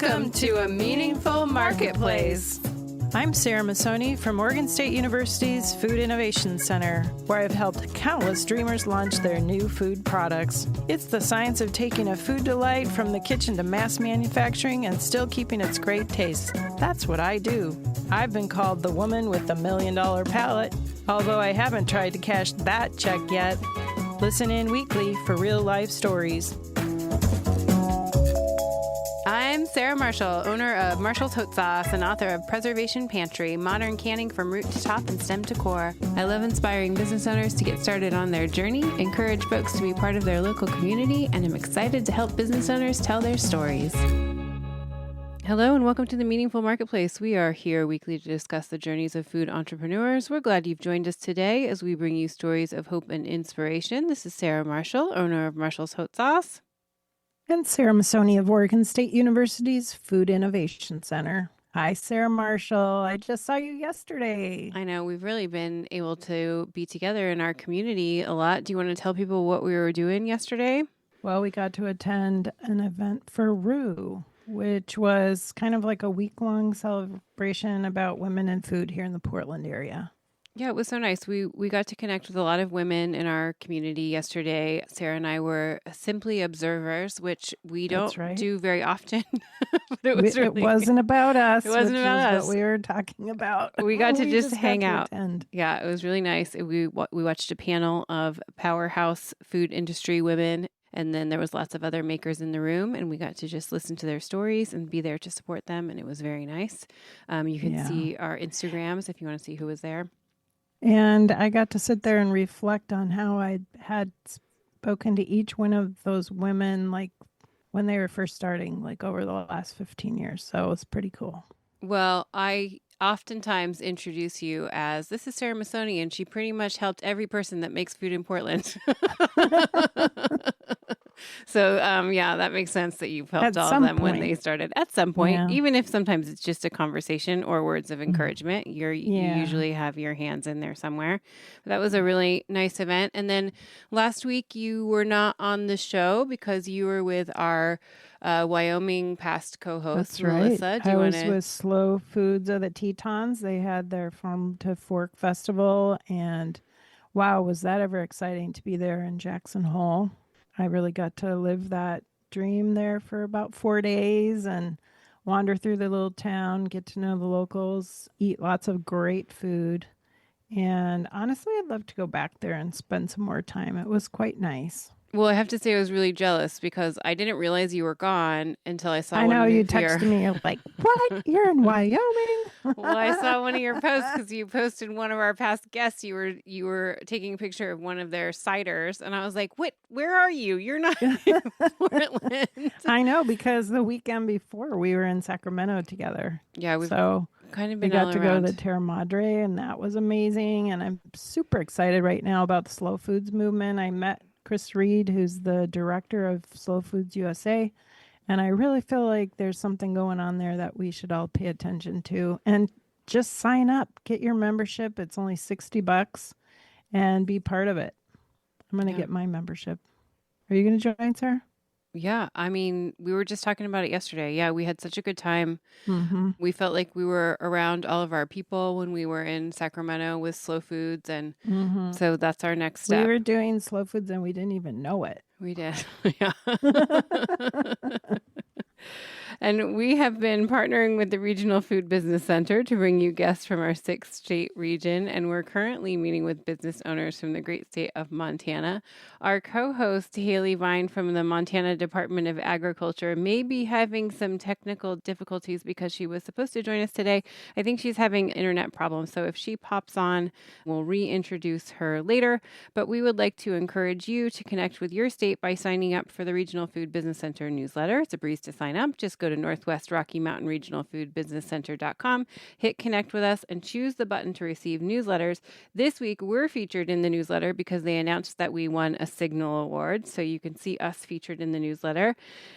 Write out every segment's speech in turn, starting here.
Welcome to A Meaningful Marketplace. I'm Sarah Massoni from Oregon State University's Food Innovation Center, where I've helped countless dreamers launch their new food products. It's the science of taking a food delight from the kitchen to mass manufacturing and still keeping its great taste. That's what I do. I've been called the woman with the $1 million palate, although I haven't tried to cash that check yet. Listen in weekly for real-life stories. I'm Sarah Marshall, owner of Marshall's Hot Sauce and author of Preservation Pantry, modern canning from root to top and stem to core. I love inspiring business owners to get started on their journey, encourage folks to be part of their local community, and I'm excited to help business owners tell their stories. Hello and welcome to the Meaningful Marketplace. We are here weekly to discuss the journeys of food entrepreneurs. We're glad you've joined us today as we bring you stories of hope and inspiration. This is Sarah Marshall, owner of Marshall's Hot Sauce. And Sarah Massoni of Oregon State University's Food Innovation Center. Hi, Sarah Marshall. I just saw you yesterday. I know we've really been able to be together in our community a lot. Do you want to tell people what we were doing yesterday? Well, we got to attend an event for Rue, which was kind of like a week-long celebration about women in food here in the Portland area. Yeah, it was so nice. We got to connect with a lot of women in our community yesterday. Sarah and I were simply observers, which we don't do very often. But it wasn't about us. It wasn't about us. What we were talking about. We got to just hang out. Attend. Yeah, it was really nice. We watched a panel of powerhouse food industry women. And then there was lots of other makers in the room, and we got to just listen to their stories and be there to support them. And it was very nice. You can see our Instagrams if you want to see who was there. And I got to sit there and reflect on how I had spoken to each one of those women, like when they were first starting, like over the last 15 years. So it was pretty cool. Well, I oftentimes introduce you as, this is Sarah Massoni, and she pretty much helped every person that makes food in Portland. So, yeah, that makes sense that you've helped all of them when they started at some point, even if sometimes it's just a conversation or words of encouragement. You usually have your hands in there somewhere. But that was a really nice event. And then last week you were not on the show because you were with our Wyoming past co-host, That's right. Melissa. I was with Slow Foods of the Tetons. They had their Farm to Fork Festival. And wow, was that ever exciting to be there in Jackson Hole. I really got to live that dream there for about 4 days and wander through the little town, get to know the locals, eat lots of great food. And honestly, I'd love to go back there and spend some more time. It was quite nice. Well, I have to say I was really jealous because I didn't realize you were gone until I saw I know you texted me. You're like, what? You're in Wyoming? Well, I saw one of your posts because you posted one of our past guests. You were taking a picture of one of their ciders. And I was like, what? Where are you? You're not in Portland. I know, because the weekend before we were in Sacramento together. Yeah, we've kind of been we got all to around. go to the Terra Madre, and that was amazing. And I'm super excited right now about the Slow Foods movement. I met Chris Reed, who's the director of Slow Foods USA. And I really feel like there's something going on there that we should all pay attention to. And just sign up, get your membership. It's only $60 and be part of it. I'm going to get my membership. Are you going to join, Sarah? Yeah. I mean, we were just talking about it yesterday. Yeah, we had such a good time. Mm-hmm. We felt like we were around all of our people when we were in Sacramento with Slow Foods. And so that's our next step. We were doing Slow Foods and we didn't even know it. We did. Yeah. And we have been partnering with the Regional Food Business Center to bring you guests from our 6-state region. And we're currently meeting with business owners from the great state of Montana. Our co-host, Hailey Vine from the Montana Department of Agriculture, may be having some technical difficulties because she was supposed to join us today. I think she's having internet problems. So if she pops on, we'll reintroduce her later. But we would like to encourage you to connect with your state by signing up for the Regional Food Business Center newsletter. It's a breeze to sign up. Just go to Northwest Rocky Mountain Regional Food Business Center.com, hit connect with us, and choose the button to receive newsletters. This week, we're featured in the newsletter because they announced that we won a Signal Award, so you can see us featured in the newsletter.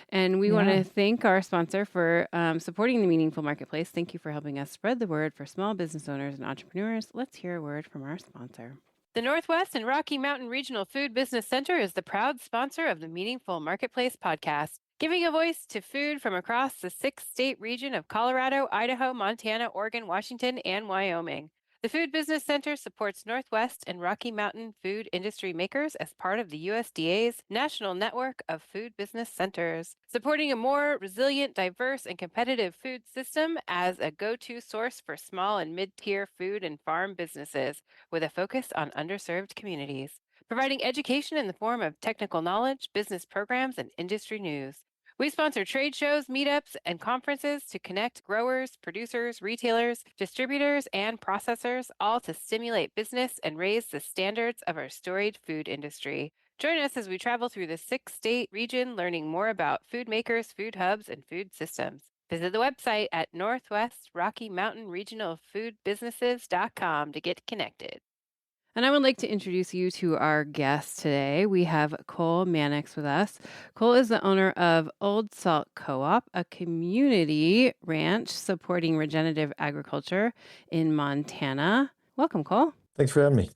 And we want to thank our sponsor for supporting the Meaningful Marketplace. Thank you for helping us spread the word for small business owners and entrepreneurs. Let's hear a word from our sponsor. The Northwest and Rocky Mountain Regional Food Business Center is the proud sponsor of the Meaningful Marketplace podcast. giving a voice to food from across the 6-state region of Colorado, Idaho, Montana, Oregon, Washington, and Wyoming. The Food Business Center supports Northwest and Rocky Mountain food industry makers as part of the USDA's National Network of Food Business Centers, supporting a more resilient, diverse, and competitive food system as a go-to source for small and mid-tier food and farm businesses with a focus on underserved communities, providing education in the form of technical knowledge, business programs, and industry news. We sponsor trade shows, meetups, and conferences to connect growers, producers, retailers, distributors, and processors, all to stimulate business and raise the standards of our storied food industry. Join us as we travel through the 6-state region, learning more about food makers, food hubs, and food systems. Visit the website at Northwest Rocky Mountain Regional Food Businesses.com to get connected. And I would like to introduce you to our guest today. We have Cole Mannix with us. Cole is the owner of Old Salt Co-op, a community ranch supporting regenerative agriculture in Montana. Welcome, Cole. Thanks for having me.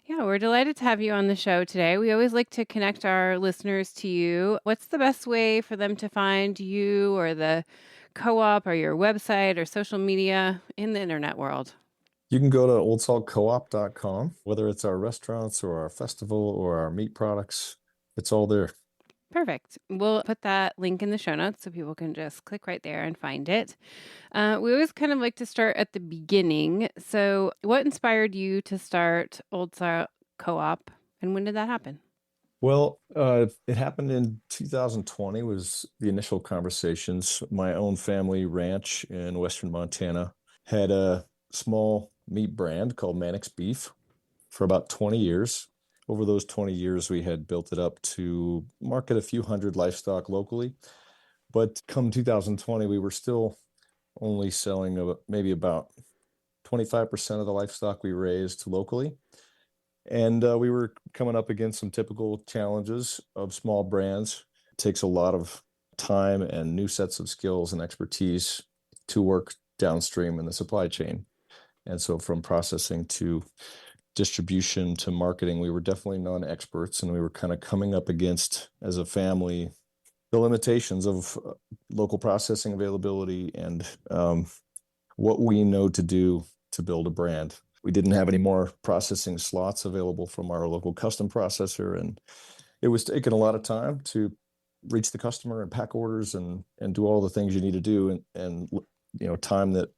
Yeah, we're delighted to have you on the show today. We always like to connect our listeners to you. What's the best way for them to find you or the co-op or your website or social media in the internet world? You can go to oldsaltcoop.com, whether it's our restaurants or our festival or our meat products, it's all there. Perfect. We'll put that link in the show notes so people can just click right there and find it. We always kind of like to start at the beginning. So, what inspired you to start Old Salt Co-op, and when did that happen? Well, it happened in 2020 was the initial conversations. My own family ranch in Western Montana had a small meat brand called Mannix Beef for about 20 years. Over those 20 years, we had built it up to market a few hundred livestock locally. But come 2020, we were still only selling maybe about 25% of the livestock we raised locally. And we were coming up against some typical challenges of small brands. It takes a lot of time and new sets of skills and expertise to work downstream in the supply chain. And so from processing to distribution to marketing, we were definitely non-experts, and we were kind of coming up against, as a family, the limitations of local processing availability and what we know to do to build a brand. We didn't have any more processing slots available from our local custom processor, and it was taking a lot of time to reach the customer and pack orders and do all the things you need to do, and time that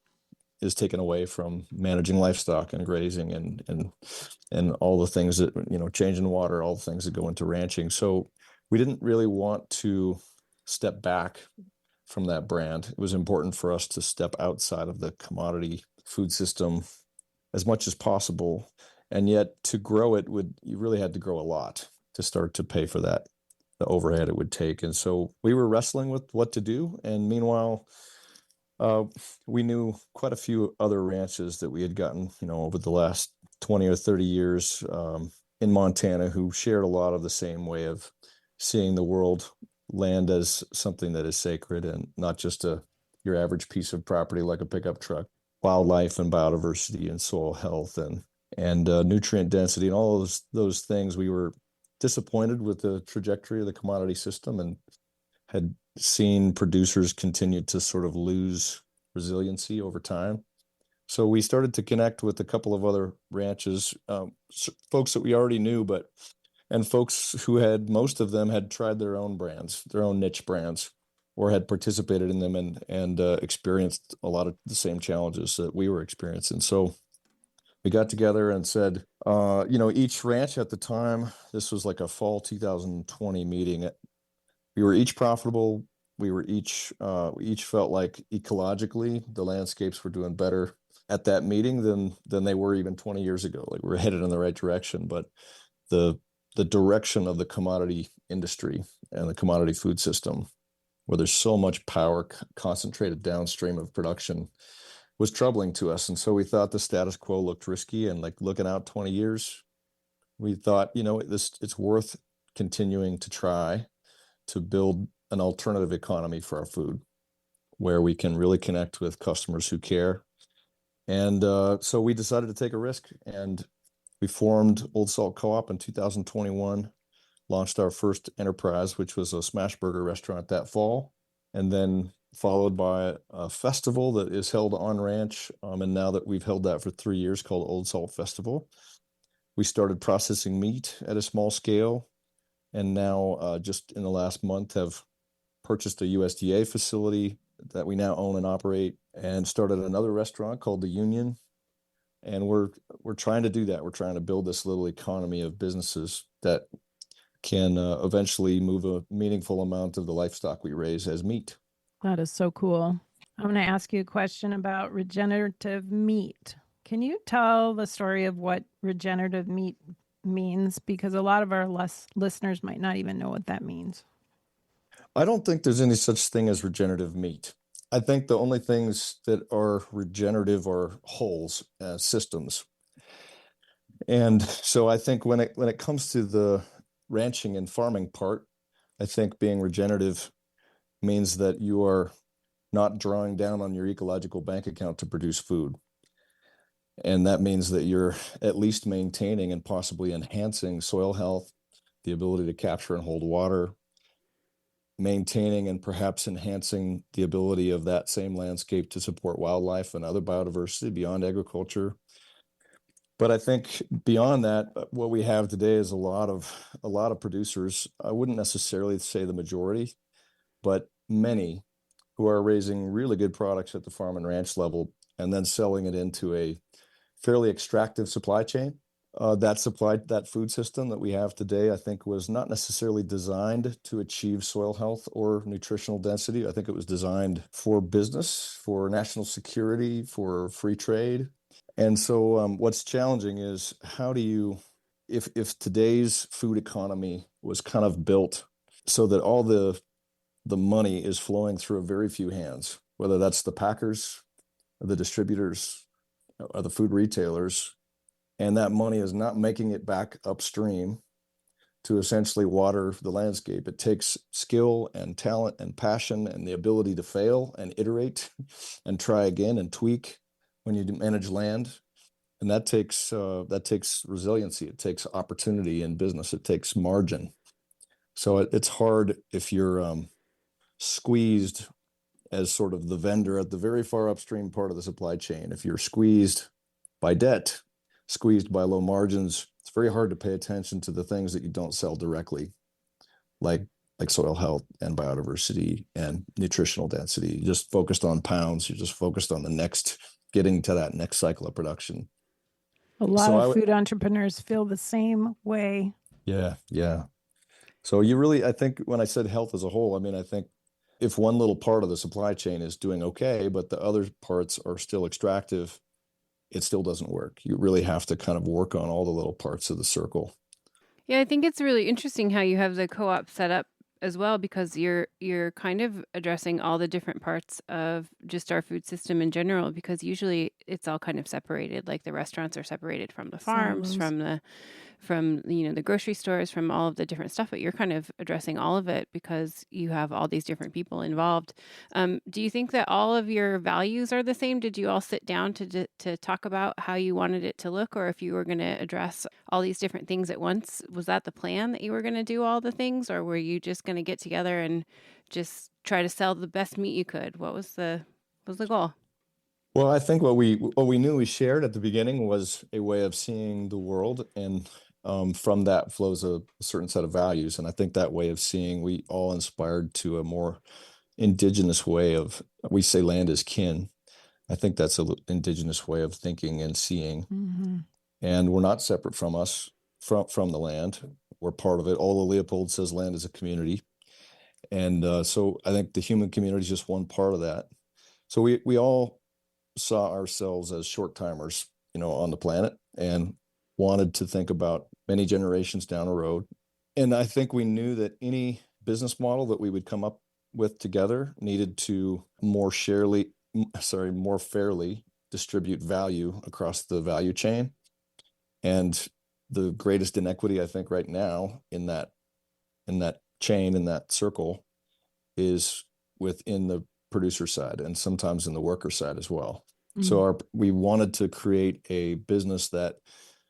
is taken away from managing livestock and grazing and all the things that, changing water, all the things that go into ranching. So we didn't really want to step back from that brand. It was important for us to step outside of the commodity food system as much as possible. And yet to grow it you really had to grow a lot to start to pay for that, the overhead it would take. And so we were wrestling with what to do. And meanwhile, we knew quite a few other ranches that we had gotten, over the last 20 or 30 years in Montana, who shared a lot of the same way of seeing the world, land as something that is sacred and not just your average piece of property like a pickup truck. Wildlife and biodiversity and soil health and nutrient density and all those things. We were disappointed with the trajectory of the commodity system and had seen producers continue to sort of lose resiliency over time. So we started to connect with a couple of other ranches, folks that we already knew, and folks who most of them had tried their own brands, their own niche brands, or had participated in them and experienced a lot of the same challenges that we were experiencing. So we got together and said, each ranch at the time, this was like a fall 2020 meeting. We were each profitable. We each felt like ecologically the landscapes were doing better at that meeting than they were even 20 years ago. Like, we were headed in the right direction, but the direction of the commodity industry and the commodity food system, where there's so much power concentrated downstream of production, was troubling to us. And so we thought the status quo looked risky, and like looking out 20 years, we thought, it's worth continuing to try to build an alternative economy for our food where we can really connect with customers who care. And so we decided to take a risk, and we formed Old Salt Co-op in 2021 launched our first enterprise, which was a smash burger restaurant that fall, and then followed by a festival that is held on ranch. And now that we've held that for 3 years, called Old Salt Festival, we started processing meat at a small scale, and now just in the last month have purchased a USDA facility that we now own and operate, and started another restaurant called the Union. And we're trying to do that. We're trying to build this little economy of businesses that can eventually move a meaningful amount of the livestock we raise as meat. That is so cool. I'm going to ask you a question about regenerative meat. Can you tell the story of what regenerative meat means? Because a lot of our listeners might not even know what that means. I don't think there's any such thing as regenerative meat. I think the only things that are regenerative are wholes, systems. And so I think when it comes to the ranching and farming part, I think being regenerative means that you are not drawing down on your ecological bank account to produce food. And that means that you're at least maintaining and possibly enhancing soil health, the ability to capture and hold water, maintaining and perhaps enhancing the ability of that same landscape to support wildlife and other biodiversity beyond agriculture. But I think beyond that, what we have today is a lot of producers. I wouldn't necessarily say the majority, but many who are raising really good products at the farm and ranch level and then selling it into a fairly extractive supply chain. That food system that we have today, I think, was not necessarily designed to achieve soil health or nutritional density. I think it was designed for business, for national security, for free trade. And so what's challenging is how do you, if today's food economy was kind of built so that all the money is flowing through a very few hands, whether that's the packers, or the distributors, or the food retailers, and that money is not making it back upstream to essentially water the landscape. It takes skill and talent and passion and the ability to fail and iterate and try again and tweak when you manage land. And that takes resiliency. It takes opportunity in business. It takes margin. So it's hard if you're squeezed as sort of the vendor at the very far upstream part of the supply chain. If you're squeezed by debt, squeezed by low margins, it's very hard to pay attention to the things that you don't sell directly, like soil health and biodiversity and nutritional density. You're just focused on pounds. You're just focused on getting to that next cycle of production. A lot of food entrepreneurs feel the same way. Yeah. So I think when I said health as a whole, I mean, I think if one little part of the supply chain is doing okay, but the other parts are still extractive, it still doesn't work. You really have to kind of work on all the little parts of the circle. Yeah, I think it's really interesting how you have the co-op set up as well, because you're kind of addressing all the different parts of just our food system in general, because usually it's all kind of separated. Like the restaurants are separated from the farms, from the grocery stores, from all of the different stuff, but you're kind of addressing all of it because you have all these different people involved. Do you think that all of your values are the same? Did you all sit down to talk about how you wanted it to look, or if you were going to address all these different things at once? Was that the plan, that you were going to do all the things, or were you just going to get together and just try to sell the best meat you could? What was the goal? Well, I think what we knew we shared at the beginning was a way of seeing the world, and from that flows a certain set of values. And I think that way of seeing, we all inspired to a more indigenous way of, we say land is kin. I think that's an indigenous way of thinking and seeing. Mm-hmm. And we're not separate from us, from the land. We're part of it. Although Leopold says land is a community. And so I think the human community is just one part of that. So we all saw ourselves as short timers, on the planet, and wanted to think about many generations down the road. And I think we knew that any business model that we would come up with together needed to more fairly distribute value across the value chain. And the greatest inequity, I think, right now in that chain, in that circle, is within the producer side and sometimes in the worker side as well. Mm-hmm. So we wanted to create a business that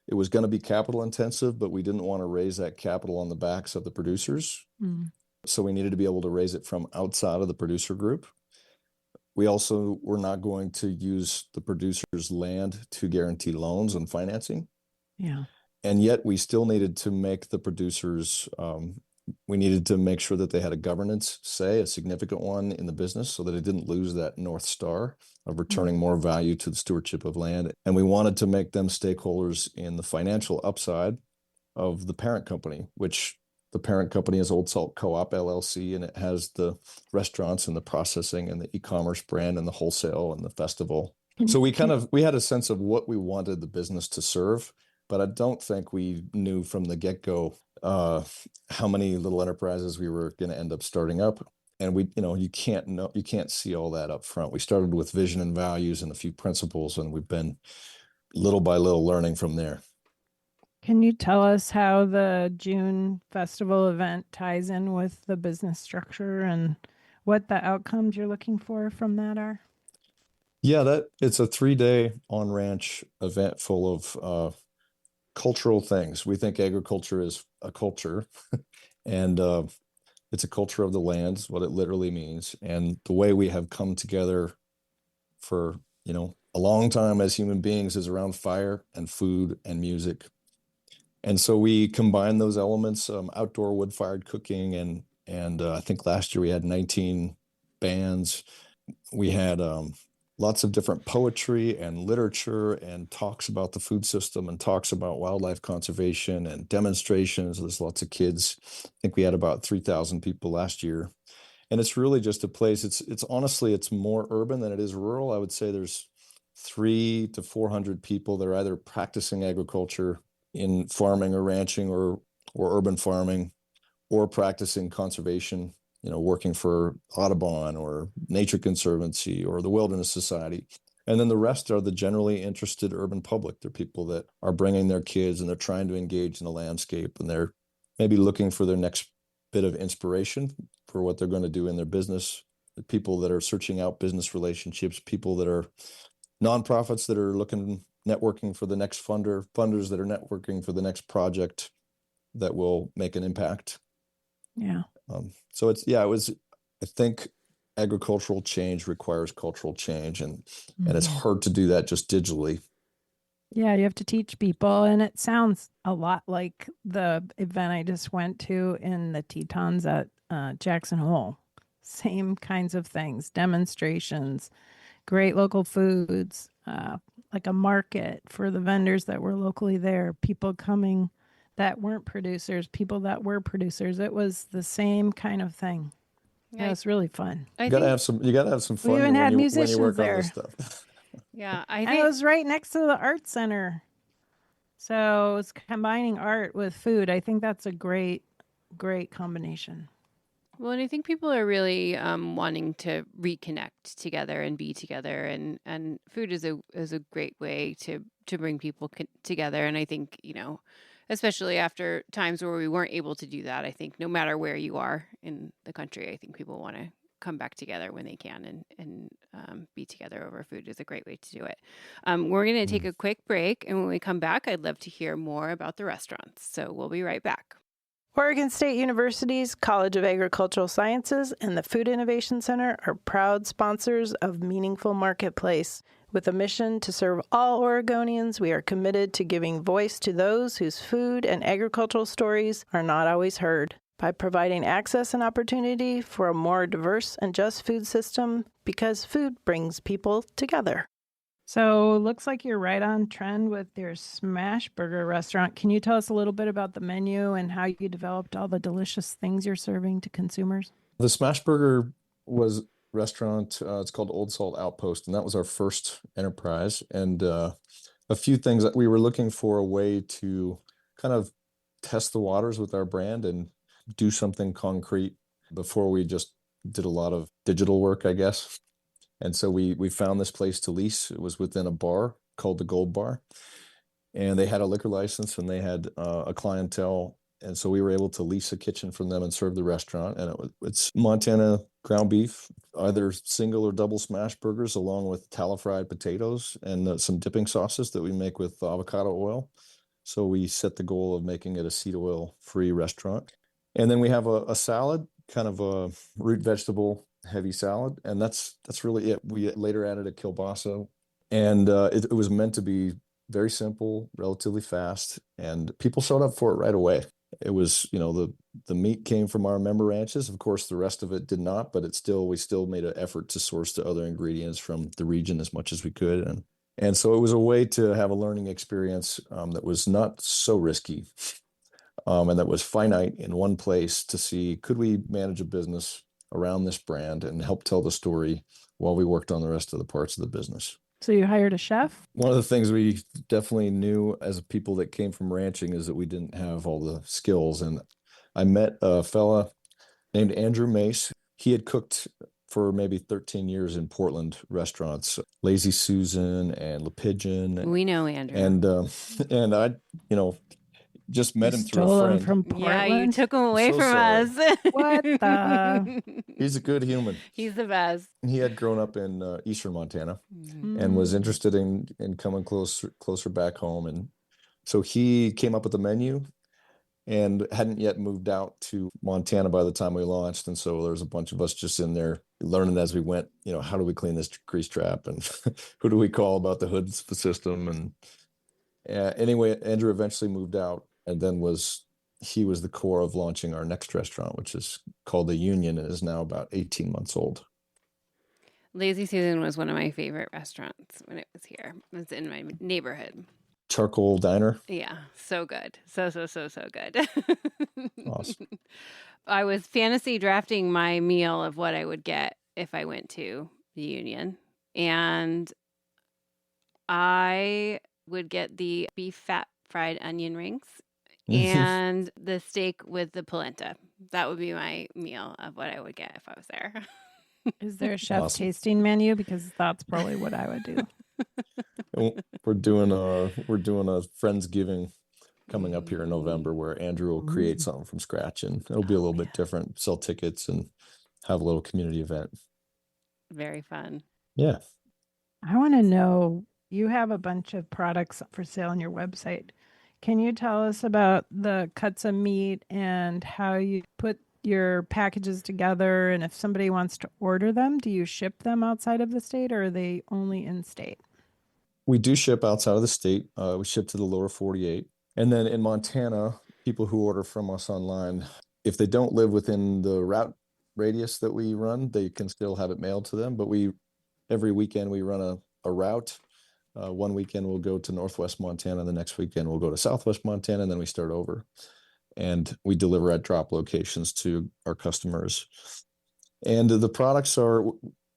It was going to be capital intensive, but we didn't want to raise that capital on the backs of the producers. So we needed to be able to raise it from outside of the producer group. We also were not going to use the producer's land to guarantee loans and financing. Yeah. And yet we still needed to make the producers, we needed to make sure that they had a governance say, a significant one in the business, so that it didn't lose that North Star of returning more value to the stewardship of land. And we wanted to make them stakeholders in the financial upside of the parent company, which the parent company is Old Salt Co-op LLC, and it has the restaurants and the processing and the e-commerce brand and the wholesale and the festival. So we had a sense of what we wanted the business to serve, but I don't think we knew from the get-go how many little enterprises we were going to end up starting up. And you can't see all that up front. We started with vision and values and a few principles, and we've been little by little learning from there. Can you tell us how the June festival event ties in with the business structure and what the outcomes you're looking for from that are? Yeah, it's a 3-day on-ranch event full of cultural things. We think agriculture is a culture, and it's a culture of the land, what it literally means. And the way we have come together for, a long time as human beings is around fire and food and music. And so we combine those elements, outdoor wood-fired cooking, and I think last year we had 19 bands. We had lots of different poetry and literature and talks about the food system and talks about wildlife conservation and demonstrations. There's lots of kids. I think we had about 3,000 people last year. And it's really just a place, it's honestly, it's more urban than it is rural. I would say there's 300 to 400 people that are either practicing agriculture in farming or ranching or urban farming, or practicing conservation, working for Audubon or Nature Conservancy or the Wilderness Society. And then the rest are the generally interested urban public. They're people that are bringing their kids and they're trying to engage in the landscape, and they're maybe looking for their next bit of inspiration for what they're going to do in their business. The people that are searching out business relationships, people that are nonprofits that are networking for the next funders that are networking for the next project that will make an impact. Yeah. So I think agricultural change requires cultural change, and it's hard to do that just digitally. Yeah, you have to teach people, and it sounds a lot like the event I just went to in the Tetons at Jackson Hole. Same kinds of things, demonstrations, great local foods, like a market for the vendors that were locally there, people coming that weren't producers, people that were producers. It was the same kind of thing. Yeah, it was really fun. You gotta have some fun we even had when musicians you work there. on this stuff. Yeah, and it was right next to the art center. So it's combining art with food. I think that's a great combination. Well, and I think people are really wanting to reconnect together and be together, and food is a great way to bring people together. And I think, especially after times where we weren't able to do that, I think no matter where you are in the country, I think people want to come back together when they can and be together over food is a great way to do it. We're going to take a quick break, and when we come back, I'd love to hear more about the restaurants. So we'll be right back. Oregon State University's College of Agricultural Sciences and the Food Innovation Center are proud sponsors of Meaningful Marketplace. With a mission to serve all Oregonians, we are committed to giving voice to those whose food and agricultural stories are not always heard. By providing access and opportunity for a more diverse and just food system, because food brings people together. So looks like you're right on trend with your Smash Burger restaurant. Can you tell us a little bit about the menu and how you developed all the delicious things you're serving to consumers? The Smash Burger was restaurant. It's called Old Salt Outpost, and that was our first enterprise. And a few things that we were looking for, a way to kind of test the waters with our brand and do something concrete before we just did a lot of digital work, I guess. And so we found this place to lease. It was within a bar called the Gold Bar, and they had a liquor license and they had a clientele. And so we were able to lease a kitchen from them and serve the restaurant. And it's Montana ground beef, either single or double smash burgers, along with tallow fried potatoes and some dipping sauces that we make with avocado oil. So we set the goal of making it a seed oil free restaurant. And then we have a salad, kind of a root vegetable heavy salad. And that's really it. We later added a kielbasa, and it was meant to be very simple, relatively fast, and people showed up for it right away. It was, the meat came from our member ranches. Of course, the rest of it did not, but we still made an effort to source the other ingredients from the region as much as we could. And so it was a way to have a learning experience that was not so risky, and that was finite in one place to see, could we manage a business around this brand and help tell the story while we worked on the rest of the parts of the business. So you hired a chef? One of the things we definitely knew as people that came from ranching is that we didn't have all the skills. And I met a fella named Andrew Mace. He had cooked for maybe 13 years in Portland restaurants, Lazy Susan and Le Pigeon. We know Andrew. And I, just met him through a Stole him friend. from Portland? Yeah, you took him away So from sorry. us. What the? He's a good human. He's the best. He had grown up in eastern Montana Mm-hmm. and was interested in coming closer back home. And so he came up with the menu and hadn't yet moved out to Montana by the time we launched. And so there was a bunch of us just in there learning as we went, how do we clean this grease trap, and who do we call about the hood system? And anyway, Andrew eventually moved out, and then he was the core of launching our next restaurant, which is called The Union, and is now about 18 months old. Lazy Susan was one of my favorite restaurants when it was here. It was in my neighborhood. Charcoal diner. Yeah, so good. So good. Awesome. I was fantasy drafting my meal of what I would get if I went to the Union. And I would get the beef fat fried onion rings and the steak with the polenta. That would be my meal of what I would get if I was there. Is there a chef Awesome. tasting menu? Because that's probably what I would do. We're doing a Friendsgiving coming up here in November, where Andrew will create something from scratch, and it'll be a little bit different. Sell tickets and have a little community event. Very fun. Yeah. I want to know, you have a bunch of products for sale on your website. Can you tell us about the cuts of meat and how you put your packages together? And if somebody wants to order them, do you ship them outside of the state, or are they only in state? We do ship outside of the state. We ship to the lower 48. And then in Montana, people who order from us online, if they don't live within the route radius that we run, they can still have it mailed to them. But every weekend we run a route. One weekend we'll go to Northwest Montana. The next weekend we'll go to Southwest Montana, and then we start over. And we deliver at drop locations to our customers. And the products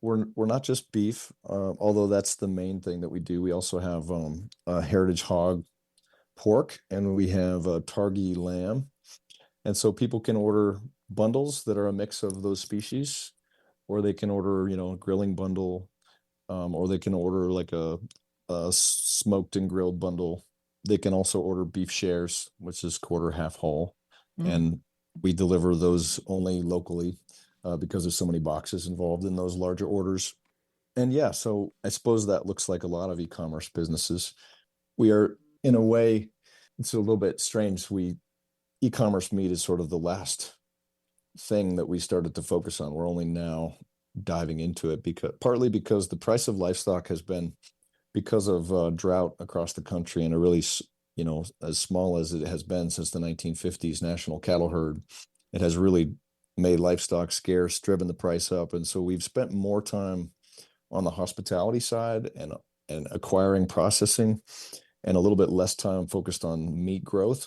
we're not just beef, although that's the main thing that we do. We also have a heritage hog pork, and we have a Targhee lamb. And so people can order bundles that are a mix of those species, or they can order, a grilling bundle, or they can order like a smoked and grilled bundle. They can also order beef shares, which is quarter half whole. And we deliver those only locally because there's so many boxes involved in those larger orders. And yeah, so I suppose that looks like a lot of e-commerce businesses. We are, in a way, it's a little bit strange. E-commerce meat is sort of the last thing that we started to focus on. We're only now diving into it partly because the price of livestock has been, because of drought across the country, and a really, as small as it has been since the 1950s national cattle herd, it has really made livestock scarce, driven the price up. And so we've spent more time on the hospitality side and acquiring, processing, and a little bit less time focused on meat growth,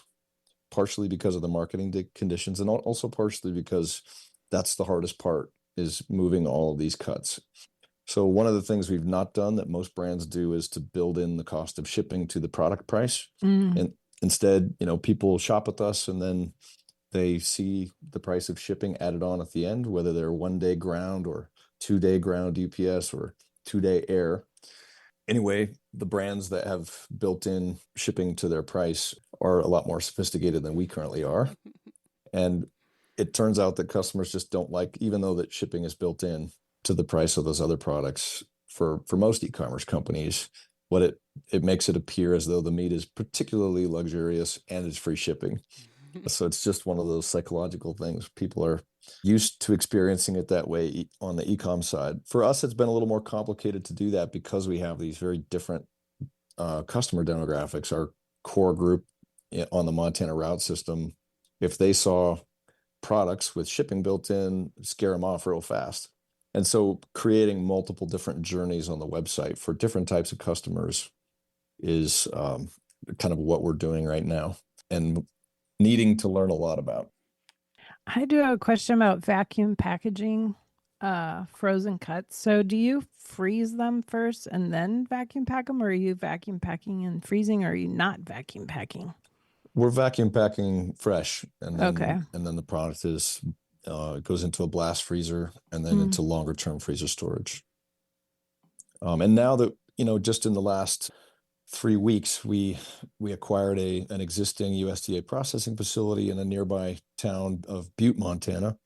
partially because of the marketing conditions, and also partially because that's the hardest part, is moving all of these cuts. So one of the things we've not done that most brands do is to build in the cost of shipping to the product price. And instead, people shop with us, and then they see the price of shipping added on at the end, whether they're 1 day ground or 2 day ground UPS or 2 day air. Anyway, the brands that have built in shipping to their price are a lot more sophisticated than we currently are. And it turns out that customers just don't like, even though that shipping is built in to the price of those other products, for most e-commerce companies, what it makes it appear as though the meat is particularly luxurious and it's free shipping. So it's just one of those psychological things. People are used to experiencing it that way on the e-com side. For us, it's been a little more complicated to do that because we have these very different customer demographics. Our core group on the Montana route system, if they saw products with shipping built in, scare them off real fast. And so creating multiple different journeys on the website for different types of customers is kind of what we're doing right now and needing to learn a lot about. I do have a question about vacuum packaging frozen cuts. So do you freeze them first and then vacuum pack them, or are you vacuum packing and freezing, or are you not vacuum packing? We're vacuum packing fresh, and Okay. then the product is it goes into a blast freezer and then into longer term freezer storage. And now that, just in the last 3 weeks, we acquired an existing USDA processing facility in a nearby town of Butte, Montana.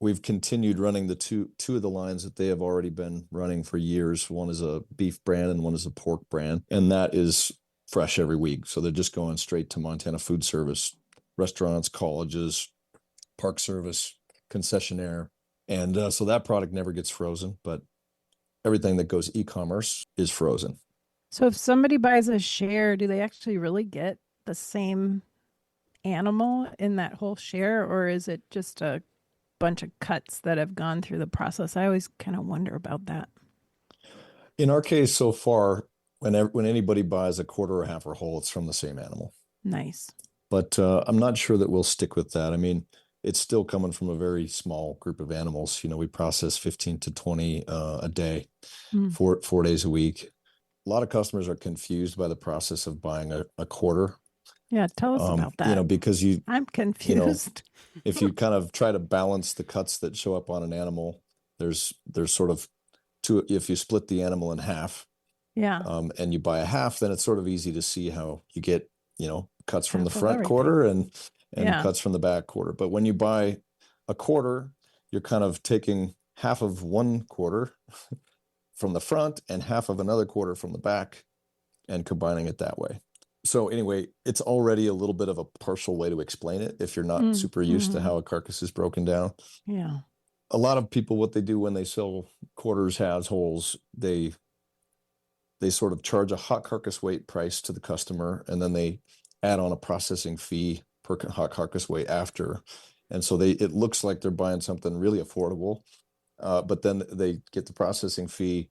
We've continued running the two of the lines that they have already been running for years. One is a beef brand and one is a pork brand, and that is fresh every week. So they're just going straight to Montana food service, restaurants, colleges, park service, concessionaire. And so that product never gets frozen, but everything that goes e-commerce is frozen. So if somebody buys a share, do they actually really get the same animal in that whole share, or is it just a bunch of cuts that have gone through the process? I always kind of wonder about that. In our case so far, when anybody buys a quarter or half or whole, it's from the same animal. Nice. But I'm not sure that we'll stick with that. I mean, it's still coming from a very small group of animals. We process 15 to 20 a day, 4 days a week. A lot of customers are confused by the process of buying a quarter. Yeah, tell us about that. Because I'm confused. If you kind of try to balance the cuts that show up on an animal, there's sort of two. If you split the animal in half, Yeah. and you buy a half, then it's sort of easy to see how you get, cuts from Half the of front everything. quarter and Yeah. cuts from the back quarter. But when you buy a quarter, you're kind of taking half of one quarter from the front and half of another quarter from the back and combining it that way. So anyway, it's already a little bit of a partial way to explain it if you're not super used to how a carcass is broken down. Yeah. A lot of people, what they do when they sell quarters, halves, wholes, they sort of charge a hot carcass weight price to the customer, and then they add on a processing fee per hot carcass weight after. And so it looks like they're buying something really affordable, but then they get the processing fee.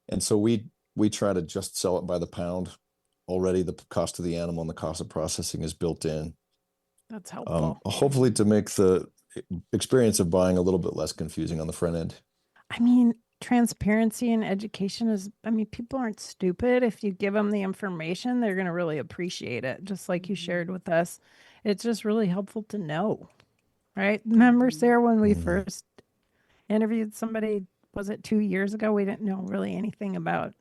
And so we try to just sell it by the pound. Already the cost of the animal and the cost of processing is built in. That's helpful. Hopefully to make the experience of buying a little bit less confusing on the front end. I mean, transparency and education people aren't stupid. If you give them the information, they're going to really appreciate it. Just like you shared with us. It's just really helpful to know, right? Remember, Sarah, when we first interviewed somebody, was it 2 years ago? We didn't know really anything about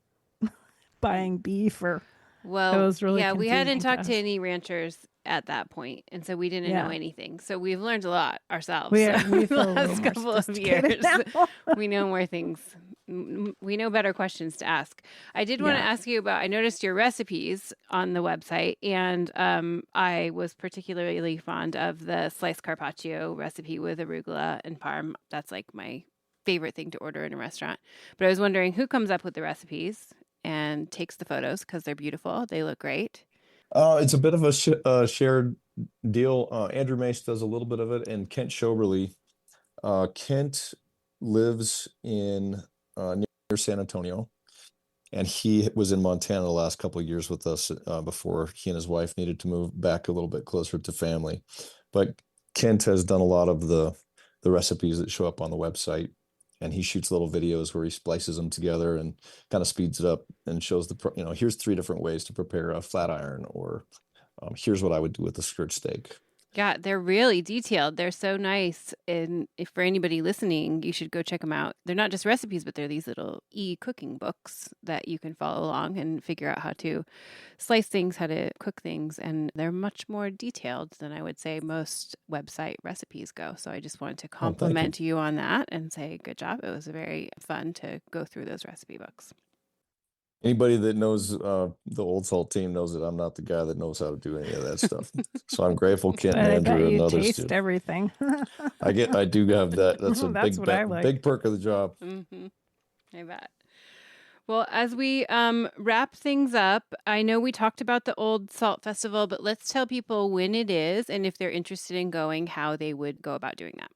buying beef or... Well, it was really we hadn't confusing to talked to us. any ranchers at that point, and so we didn't know anything. So we've learned a lot ourselves. We the feel a little last more couple of sophisticated years. now. We know more things. We know better questions to ask. I did want to ask you about, I noticed your recipes on the website, and I was particularly fond of the sliced carpaccio recipe with arugula and parm. That's like my favorite thing to order in a restaurant. But I was wondering who comes up with the recipes and takes the photos, because they're beautiful. They look great. It's a bit of a shared deal. Andrew Mace does a little bit of it, and Kent Shoberly. Kent lives in near San Antonio, and he was in Montana the last couple of years with us before he and his wife needed to move back a little bit closer to family. But Kent has done a lot of the recipes that show up on the website, and he shoots little videos where he splices them together and kind of speeds it up and shows here's 3 different ways to prepare a flat iron, or here's what I would do with a skirt steak. Yeah, they're really detailed. They're so nice. And if for anybody listening, you should go check them out. They're not just recipes, but they're these little e-cooking books that you can follow along and figure out how to slice things, how to cook things. And they're much more detailed than I would say most website recipes go. So I just wanted to compliment you on that and say good job. It was very fun to go through those recipe books. Anybody that knows the Old Salt team knows that I'm not the guy that knows how to do any of that stuff. So I'm grateful Kent and But I bet Andrew and you others do. taste everything. I do have that. That's a That's what I like. big perk of the job. Mm-hmm. I bet. Well, as we wrap things up, I know we talked about the Old Salt Festival, but let's tell people when it is and if they're interested in going, how they would go about doing that.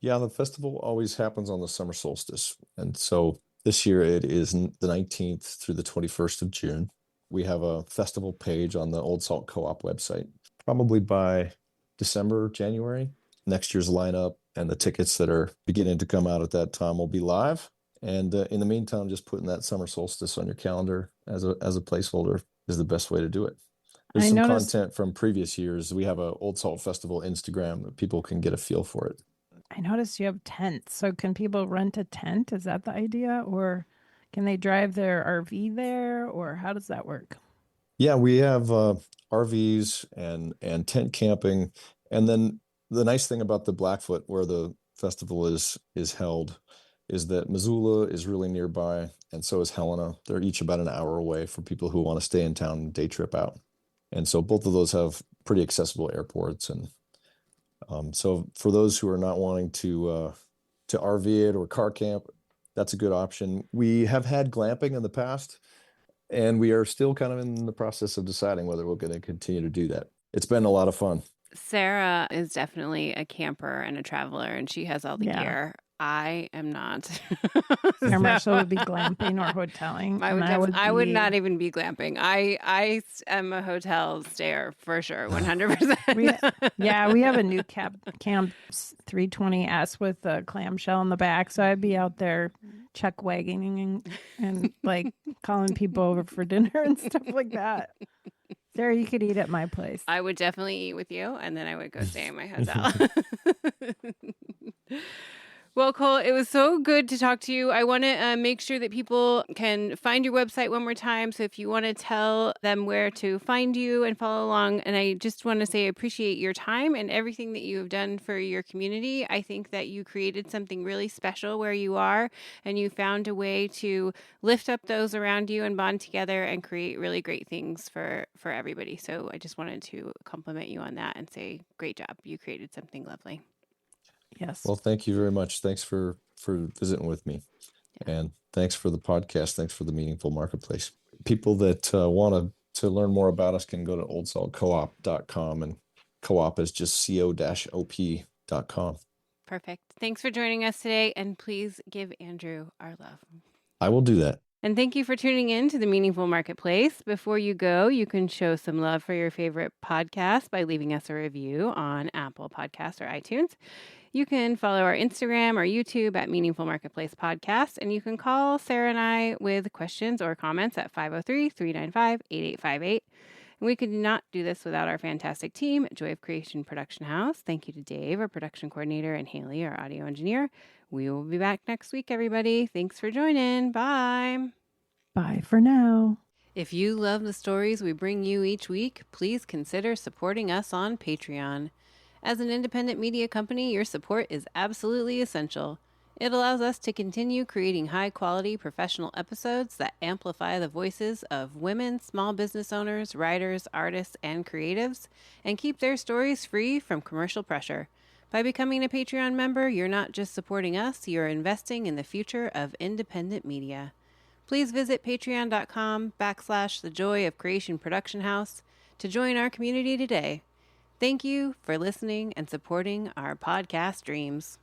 Yeah, the festival always happens on the summer solstice. And so this year it is the 19th through the 21st of June. We have a festival page on the Old Salt Co-op website. Probably by December, January, next year's lineup and the tickets that are beginning to come out at that time will be live. And in the meantime, just putting that summer solstice on your calendar as a placeholder is the best way to do it. There's some content from previous years. We have a Old Salt Festival Instagram that people can get a feel for it. I noticed you have tents. So can people rent a tent? Is that the idea? Or can they drive their RV there? Or how does that work? Yeah, we have RVs and tent camping. And then the nice thing about the Blackfoot, where the festival is held, is that Missoula is really nearby, and so is Helena. They're each about an hour away for people who want to stay in town and day trip out. And so both of those have pretty accessible airports. And so for those who are not wanting to RV it or car camp, that's a good option. We have had glamping in the past, and we are still kind of in the process of deciding whether we're going to continue to do that. It's been a lot of fun. Sarah is definitely a camper and a traveler, and she has all the gear. I am not. Sarah Marshall would be glamping or hoteling. I would not even be glamping. I am a hotel stayer for sure, 100%. We have a new Camp 320S with a clamshell in the back, so I'd be out there chuck wagging and like calling people over for dinner and stuff like that. Sarah, you could eat at my place. I would definitely eat with you, and then I would go stay in my hotel. Well, Cole, it was so good to talk to you. I want to make sure that people can find your website one more time. So if you want to tell them where to find you and follow along. And I just want to say I appreciate your time and everything that you have done for your community. I think that you created something really special where you are, and you found a way to lift up those around you and bond together and create really great things for everybody. So I just wanted to compliment you on that and say, great job. You created something lovely. Yes. Well, thank you very much. Thanks for visiting with me. Yeah. And thanks for the podcast. Thanks for the Meaningful Marketplace. People that want to learn more about us can go to oldsaltcoop.com, and co-op is just co-op.com. Perfect. Thanks for joining us today. And please give Andrew our love. I will do that. And thank you for tuning in to the Meaningful Marketplace. Before you go, you can show some love for your favorite podcast by leaving us a review on Apple Podcasts or iTunes. You can follow our Instagram or YouTube at Meaningful Marketplace Podcast, and you can call Sarah and I with questions or comments at 503-395-8858. And we could not do this without our fantastic team at Joy of Creation Production House. Thank you to Dave, our production coordinator, and Hailey, our audio engineer. We will be back next week, everybody. Thanks for joining. Bye. Bye for now. If you love the stories we bring you each week, please consider supporting us on Patreon. As an independent media company, your support is absolutely essential. It allows us to continue creating high-quality professional episodes that amplify the voices of women, small business owners, writers, artists, and creatives, and keep their stories free from commercial pressure. By becoming a Patreon member, you're not just supporting us, you're investing in the future of independent media. Please visit patreon.com/The Joy of Creation Production House to join our community today. Thank you for listening and supporting our podcast dreams.